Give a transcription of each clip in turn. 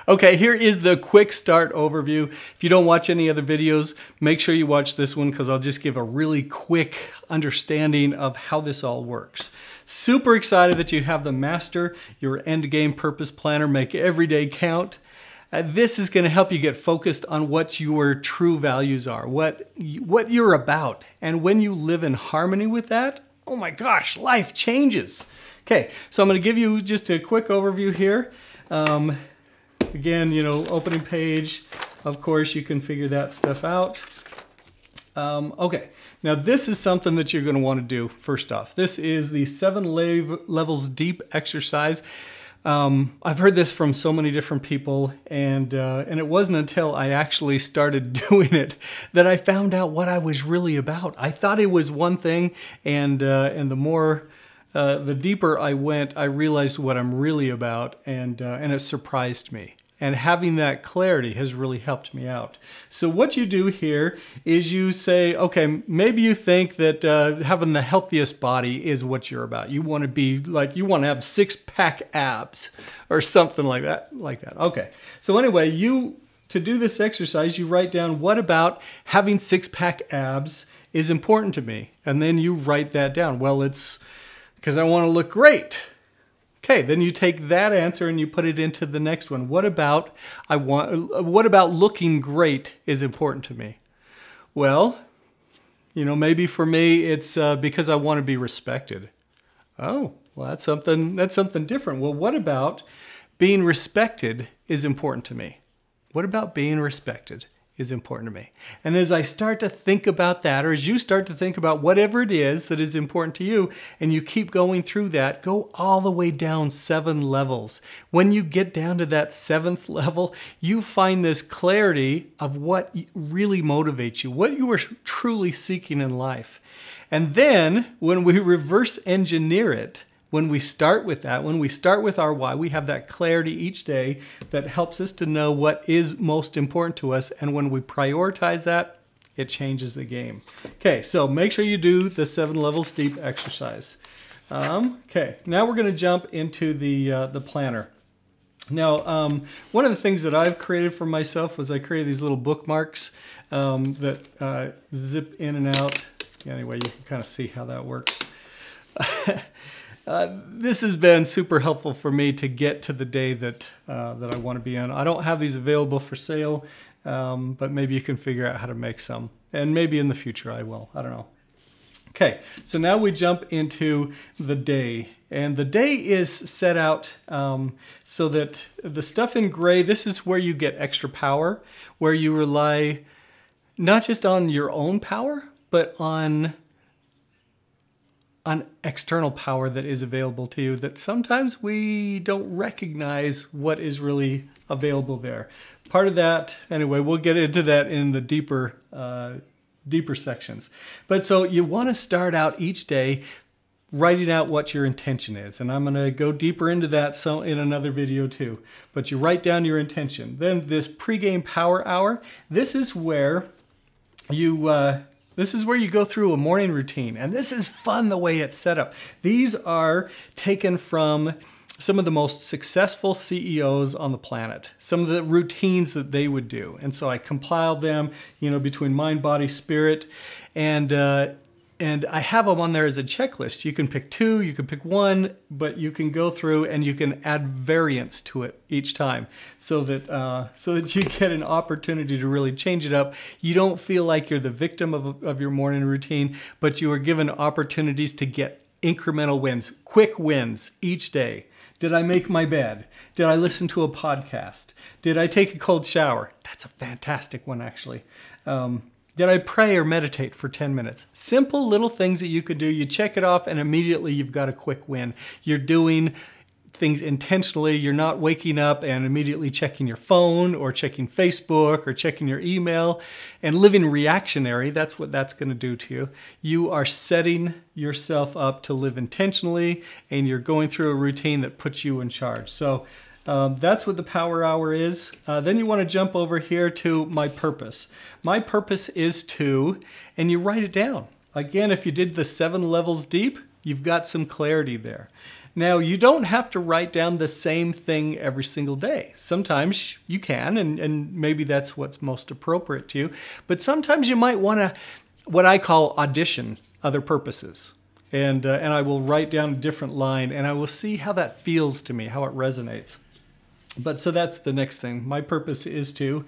Okay, here is the quick start overview. If you don't watch any other videos, make sure you watch this one because I'll just give a really quick understanding of how this all works. Super excited that you have the Master, your Endgame Purpose Planner, make every day count. This is going to help you get focused on what your true values are, what you're about. And when you live in harmony with that, oh my gosh, life changes. Okay, so I'm going to give you just a quick overview here. Again, opening page, of course, you can figure that stuff out. Okay, now this is something that you're going to want to do first off. This is the 7 levels deep exercise. I've heard this from so many different people, and it wasn't until I actually started doing it that I found out what I was really about. I thought it was one thing, and the deeper I went, I realized what I'm really about, and it surprised me. And having that clarity has really helped me out. So what you do here is you say, okay, maybe you think that having the healthiest body is what you're about. You want to be like, you want to have 6-pack abs or something like that. Okay. So anyway, to do this exercise, you write down what about having 6-pack abs is important to me. And then you write that down. Well, it's because I want to look great. Okay, then you take that answer and you put it into the next one. What about looking great is important to me? Well, maybe for me it's because I want to be respected. Oh, well that's something different. Well, what about being respected is important to me? What about being respected is important to me? And as I start to think about that, or as you start to think about whatever it is that is important to you, and you keep going through that, go all the way down 7 levels. When you get down to that 7th level, you find this clarity of what really motivates you, what you are truly seeking in life. And then when we reverse engineer it, when we start with that, when we start with our why, we have that clarity each day that helps us to know what is most important to us. And when we prioritize that, it changes the game. Okay, so make sure you do the 7 levels deep exercise. Okay, now we're going to jump into the planner. Now, one of the things that I've created for myself was I created these little bookmarks that zip in and out. Anyway, you can kind of see how that works. This has been super helpful for me to get to the day that I want to be in. I don't have these available for sale, but maybe you can figure out how to make some. And maybe in the future I will. I don't know. Okay, so now we jump into the day. And the day is set out so that the stuff in gray, this is where you get extra power, where you rely not just on your own power, but on external power that is available to you, that sometimes we don't recognize what is really available there. Part of that, anyway, we'll get into that in the deeper sections. But so you want to start out each day writing out what your intention is. And I'm going to go deeper into that in another video too. But you write down your intention. Then this pregame power hour, this is where you go through a morning routine, and this is fun the way it's set up. These are taken from some of the most successful CEOs on the planet, some of the routines that they would do. And so I compiled them, between mind, body, spirit, and I have them on there as a checklist. You can pick 2, you can pick 1, but you can go through and you can add variance to it each time so that you get an opportunity to really change it up. You don't feel like you're the victim of your morning routine, but you are given opportunities to get incremental wins, quick wins each day. Did I make my bed? Did I listen to a podcast? Did I take a cold shower? That's a fantastic one, actually. Did I pray or meditate for 10 minutes? Simple little things that you could do. You check it off and immediately you've got a quick win. You're doing things intentionally. You're not waking up and immediately checking your phone or checking Facebook or checking your email and living reactionary. That's what that's going to do to you. You are setting yourself up to live intentionally, and you're going through a routine that puts you in charge. So that's what the power hour is. Then you want to jump over here to my purpose. My purpose is to, and you write it down. Again, if you did the 7 levels deep, you've got some clarity there. Now, you don't have to write down the same thing every single day. Sometimes you can, and maybe that's what's most appropriate to you. But sometimes you might want to, what I call, audition other purposes. And I will write down a different line, and I will see how that feels to me, how it resonates. But so that's the next thing. My purpose is to.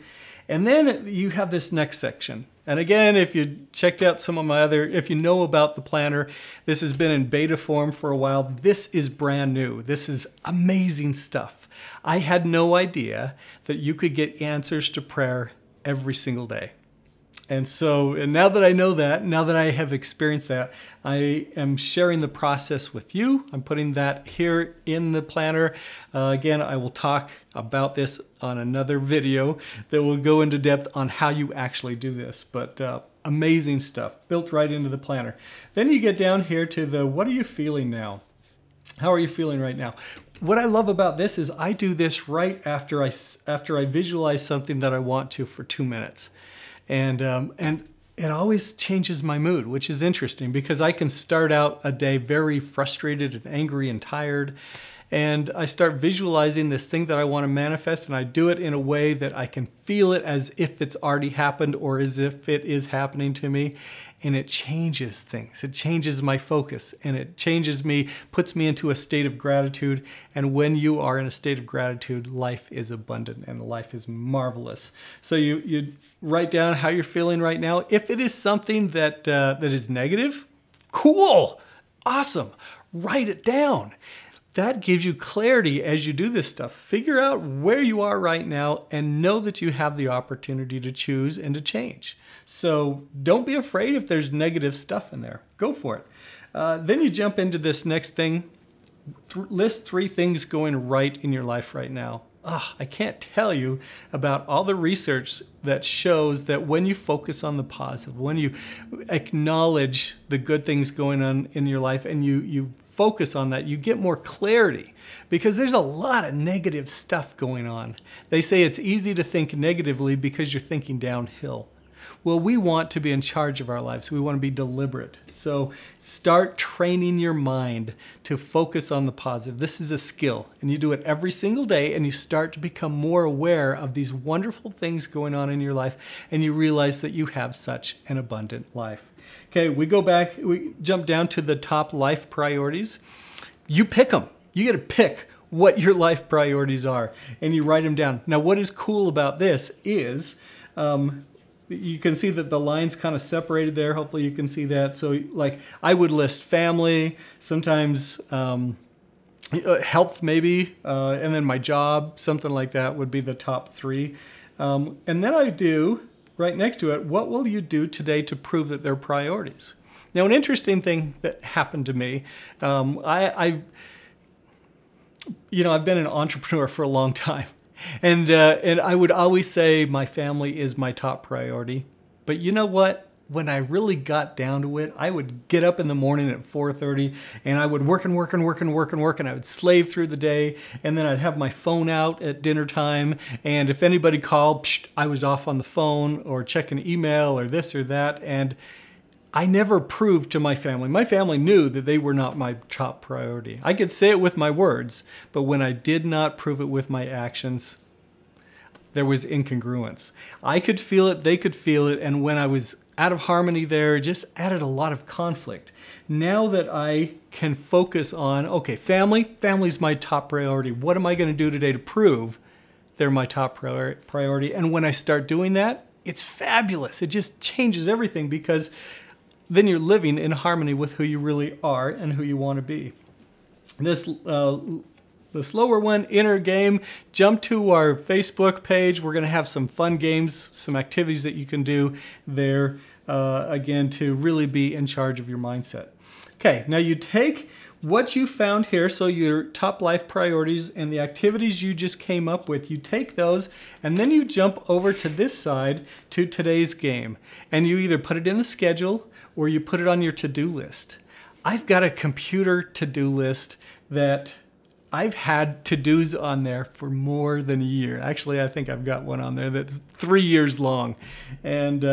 And then you have this next section. And again, if you checked out some of my other, if you know about the planner, this has been in beta form for a while. This is brand new. This is amazing stuff. I had no idea that you could get answers to prayer every single day. And now that I know that, now that I have experienced that, I am sharing the process with you. I'm putting that here in the planner. Again, I will talk about this on another video that will go into depth on how you actually do this. But amazing stuff built right into the planner. Then you get down here to the, what are you feeling now? How are you feeling right now? What I love about this is I do this right after I visualize something that I want to for 2 minutes. And it always changes my mood, which is interesting because I can start out a day very frustrated and angry and tired. And I start visualizing this thing that I want to manifest, and I do it in a way that I can feel it as if it's already happened or as if it is happening to me. And it changes things. It changes my focus, and it changes me, puts me into a state of gratitude. And when you are in a state of gratitude, life is abundant and life is marvelous. So you write down how you're feeling right now. If it is something that is negative, cool, awesome, write it down. That gives you clarity as you do this stuff. Figure out where you are right now and know that you have the opportunity to choose and to change. So don't be afraid if there's negative stuff in there. Go for it. Then you jump into this next thing. List 3 things going right in your life right now. I can't tell you about all the research that shows that when you focus on the positive, when you acknowledge the good things going on in your life and you focus on that, you get more clarity because there's a lot of negative stuff going on. They say it's easy to think negatively because you're thinking downhill. Well, we want to be in charge of our lives. We want to be deliberate. So start training your mind to focus on the positive. This is a skill, and you do it every single day, and you start to become more aware of these wonderful things going on in your life, and you realize that you have such an abundant life. Okay, we go back, we jump down to the top life priorities. You pick them. You get to pick what your life priorities are, and you write them down. Now, what is cool about this is, you can see that the line's kind of separated there. Hopefully you can see that. So like I would list family, sometimes health maybe, and then my job, something like that would be the top 3. And then I do, right next to it, what will you do today to prove that they're priorities? Now, an interesting thing that happened to me, I've been an entrepreneur for a long time. And I would always say my family is my top priority. But you know what? When I really got down to it, I would get up in the morning at 4:30 and I would work and I would slave through the day, and then I'd have my phone out at dinner time, and if anybody called, I was off on the phone or checking email or this or that, and I never proved to my family. My family knew that they were not my top priority. I could say it with my words, but when I did not prove it with my actions, there was incongruence. I could feel it, they could feel it, and when I was out of harmony there, it just added a lot of conflict. Now that I can focus on, okay, family's my top priority. What am I going to do today to prove they're my top priority? And when I start doing that, it's fabulous. It just changes everything because then you're living in harmony with who you really are and who you want to be. This lower one, Inner Game, jump to our Facebook page. We're going to have some fun games, some activities that you can do there, again, to really be in charge of your mindset. Okay, now you take what you found here, so your top life priorities and the activities you just came up with, you take those and then you jump over to this side to today's game. And you either put it in the schedule or you put it on your to-do list. I've got a computer to-do list that I've had to-dos on there for more than a year. Actually, I think I've got one on there that's 3 years long. And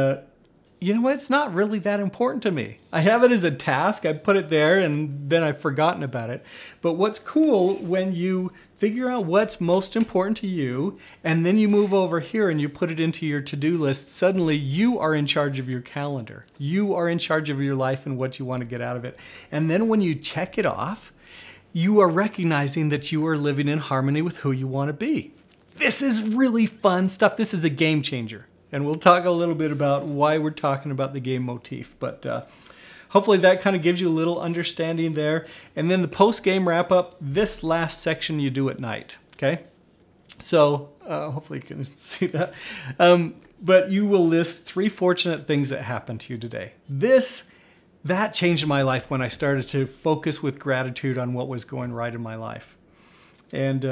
you know what? It's not really that important to me. I have it as a task. I put it there and then I've forgotten about it. But what's cool when you figure out what's most important to you and then you move over here and you put it into your to-do list, suddenly you are in charge of your calendar. You are in charge of your life and what you want to get out of it. And then when you check it off, you are recognizing that you are living in harmony with who you want to be. This is really fun stuff. This is a game changer. And we'll talk a little bit about why we're talking about the game motif. But hopefully that kind of gives you a little understanding there. And then the post-game wrap-up, this last section you do at night, okay? So hopefully you can see that. But you will list 3 fortunate things that happened to you today. That changed my life when I started to focus with gratitude on what was going right in my life. And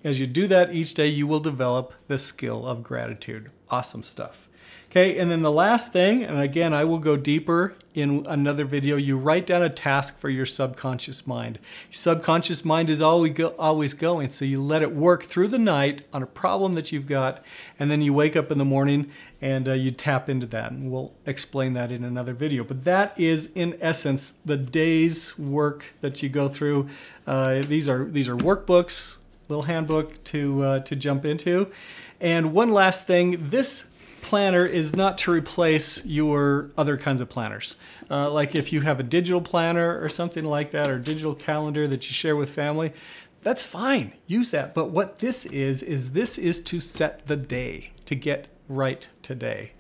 as you do that each day, you will develop the skill of gratitude. Awesome stuff. Okay, and then the last thing, and again, I will go deeper in another video, you write down a task for your subconscious mind. Your subconscious mind is always going, so you let it work through the night on a problem that you've got, and then you wake up in the morning and you tap into that, and we'll explain that in another video. But that is, in essence, the day's work that you go through. These are workbooks, little handbook to jump into. And one last thing, this planner is not to replace your other kinds of planners. Like if you have a digital planner or something like that, or digital calendar that you share with family, that's fine, use that. But what this is to set the day, to get right today.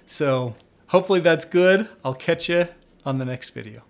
So hopefully that's good. I'll catch you on the next video.